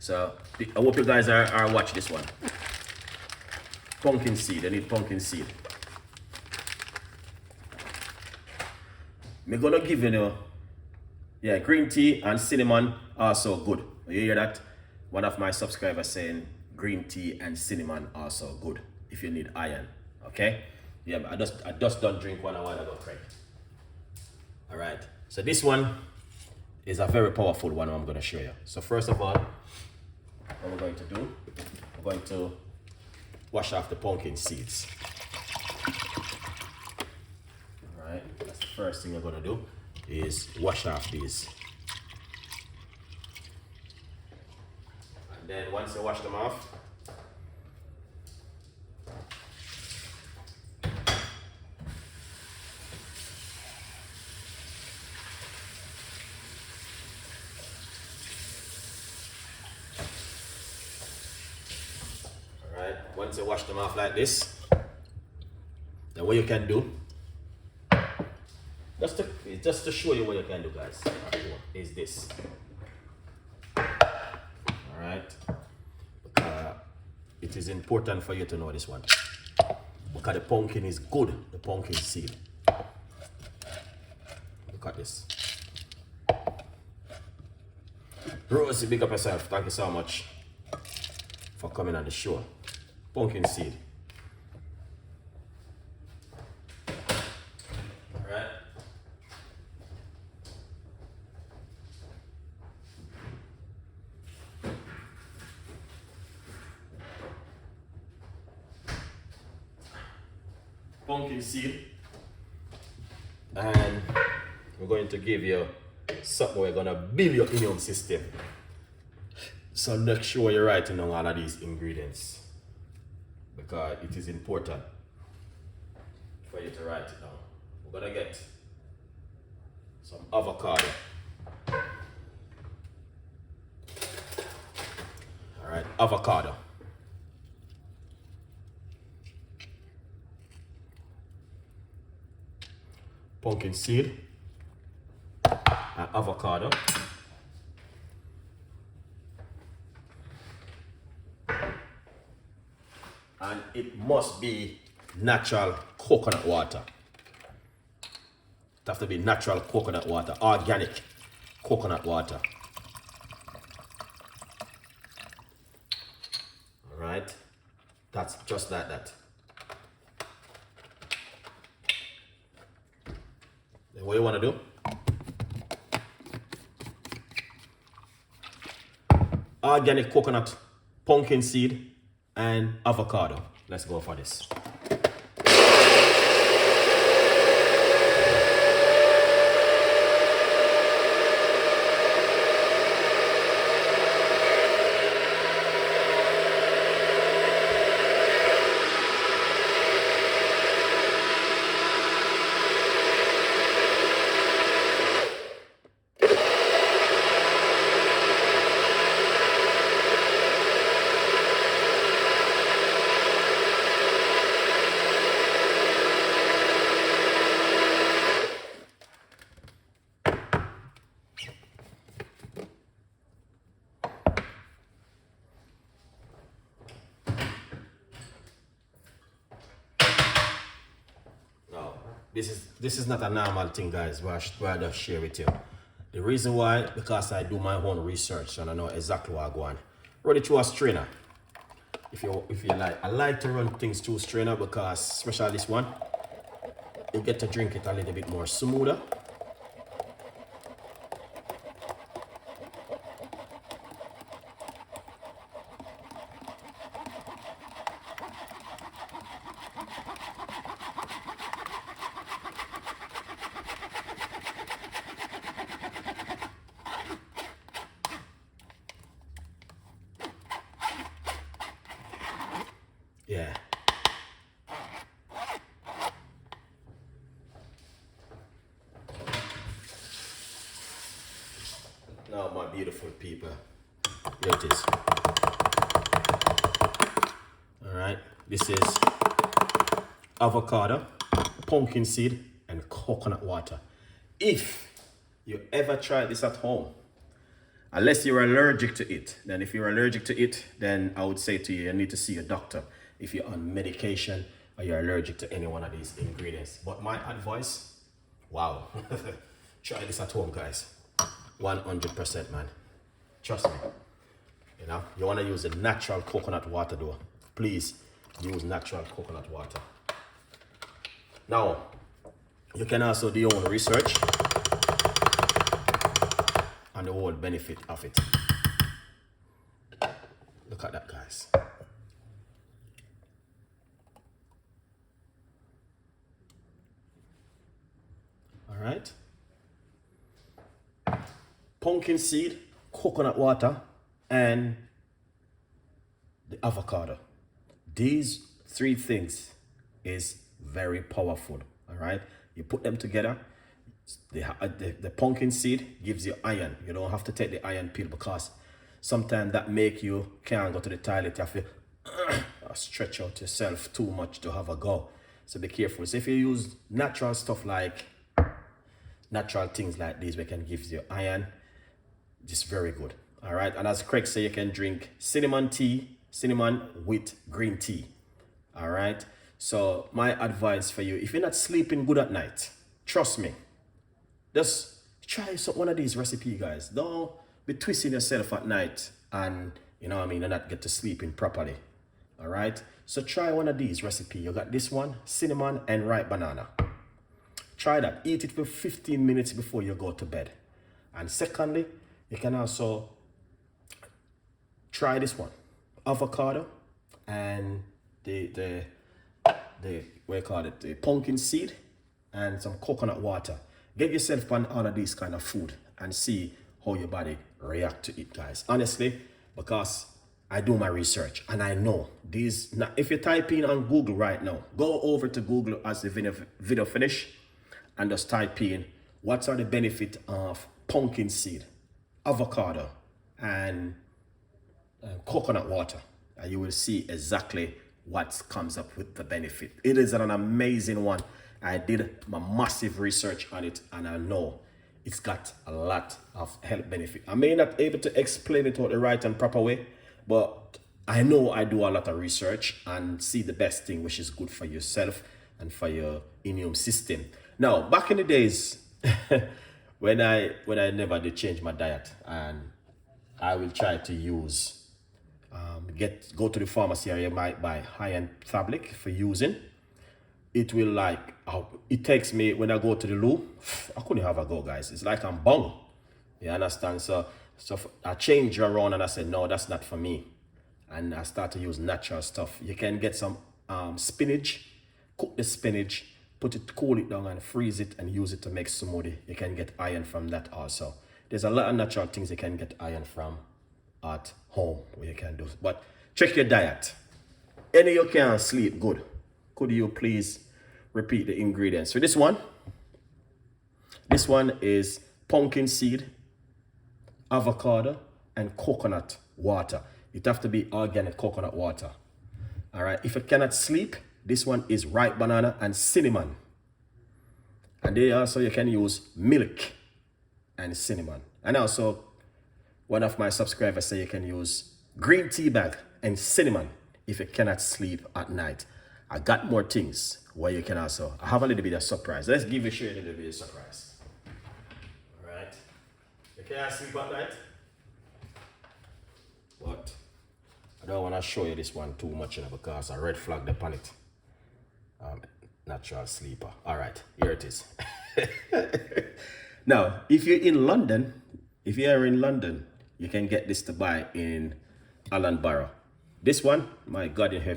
So I hope you guys are watching this one. Pumpkin seed, I need pumpkin seed. I'm gonna give you, yeah, green tea and cinnamon are so good. You hear that? One of my subscribers saying green tea and cinnamon are so good if you need iron. Okay? Yeah, I just don't drink one a while ago, Craig. All right. So this one is a very powerful one I'm going to show you. So first of all, what we're going to do, we're going to wash off the pumpkin seeds. All right. That's the first thing you're going to do is wash off these. And then once you wash them off, once you wash them off like this, then what you can do, just to show you what you can do, guys, is this. Alright, it is important for you to know this one, because the pumpkin is good, the pumpkin seed. Look at this. Rosie, big up yourself. Thank you so much for coming on the show. Pumpkin seed. All right. Pumpkin seed. And we're going to give you something we're going to build your immune system. So make sure you're writing down all of these ingredients, because it is important for you to write it down. We're gonna get some avocado. All right, avocado. Pumpkin seed and avocado. And it must be natural coconut water. It has to be natural coconut water, organic coconut water. All right, that's just like that. Then what you want to do? Organic coconut, pumpkin seed, and avocado. Let's go for this. This is not a normal thing, guys, where I just share with you. The reason why, because I do my own research and I know exactly what I go on. Run it through a strainer. If you like, I like to run things through a strainer because, especially this one, you get to drink it a little bit more smoother. Yeah. Now, my beautiful people, here it is. All right, this is avocado, pumpkin seed, and coconut water. If you ever try this at home unless you're allergic to it. Then if you're allergic to it, then I would say to you, you need to see a doctor if you're on medication or you're allergic to any one of these ingredients. But my advice, wow, try this at home, guys. 100%, man. Trust me. You know, you want to use the natural coconut water though. Please use natural coconut water. Now, you can also do your own research on the whole benefit of it. Look at that, guys. All right. Pumpkin seed, coconut water, and the avocado. These three things is very powerful. All right. You put them together. The pumpkin seed gives you iron. You don't have to take the iron pill because sometimes that make you can't go to the toilet. You have to stretch out yourself too much to have a go. So be careful. So if you use natural stuff like natural things like these, we can give you iron. Just very good. All right. And as Craig said, you can drink cinnamon with green tea. All right. So my advice for you, if you're not sleeping good at night, trust me, just try one of these recipes, guys. Don't be twisting yourself at night and, you know what I mean, and not get to sleeping properly. All right. So try one of these recipes. You got this one, cinnamon and ripe banana. Try that. Eat it for 15 minutes before you go to bed. And secondly, you can also try this one, avocado and the what you call it, the pumpkin seed and some coconut water. Get yourself on all of these kind of food and see how your body react to it, guys. Honestly, because I do my research and I know these. Now, if you type in on Google right now, go over to Google as the video finish and just type in what are the benefit of pumpkin seed, avocado, and coconut water, and you will see exactly what comes up with the benefit. It is an amazing one. I did my massive research on it and I know it's got a lot of health benefit. I may not be able to explain it out the right and proper way, but I know I do a lot of research and see the best thing which is good for yourself and for your immune system. Now, back in the days when I never did change my diet, and I will try to use go to the pharmacy, or you might buy high-end tablet for using. It will it takes me, when I go to the loo, I couldn't have a go, guys. It's like I'm bung. You understand? So I changed around and I said, no, that's not for me. And I start to use natural stuff. You can get some spinach, cook the spinach, cool it down and freeze it and use it to make smoothie. You can get iron from that also. There's a lot of natural things you can get iron from at home where you can do. But check your diet. Any you can't sleep good. Could you please repeat the ingredients? So this one is pumpkin seed, avocado, and coconut water. It have to be organic coconut water. All right. If you cannot sleep, this one is ripe banana and cinnamon. And they also, you can use milk and cinnamon. And also, one of my subscribers say you can use green tea bag and cinnamon if you cannot sleep at night. I got more things where you can also, I have a little bit of surprise. Let's give you a little bit of surprise. All right. You can't sleep at night? But I don't want to show you this one too much, because I red flagged upon it. Natural sleeper. All right, here it is. Now, if you're in London, you can get this to buy in Allen Barrow. This one, my God in heaven.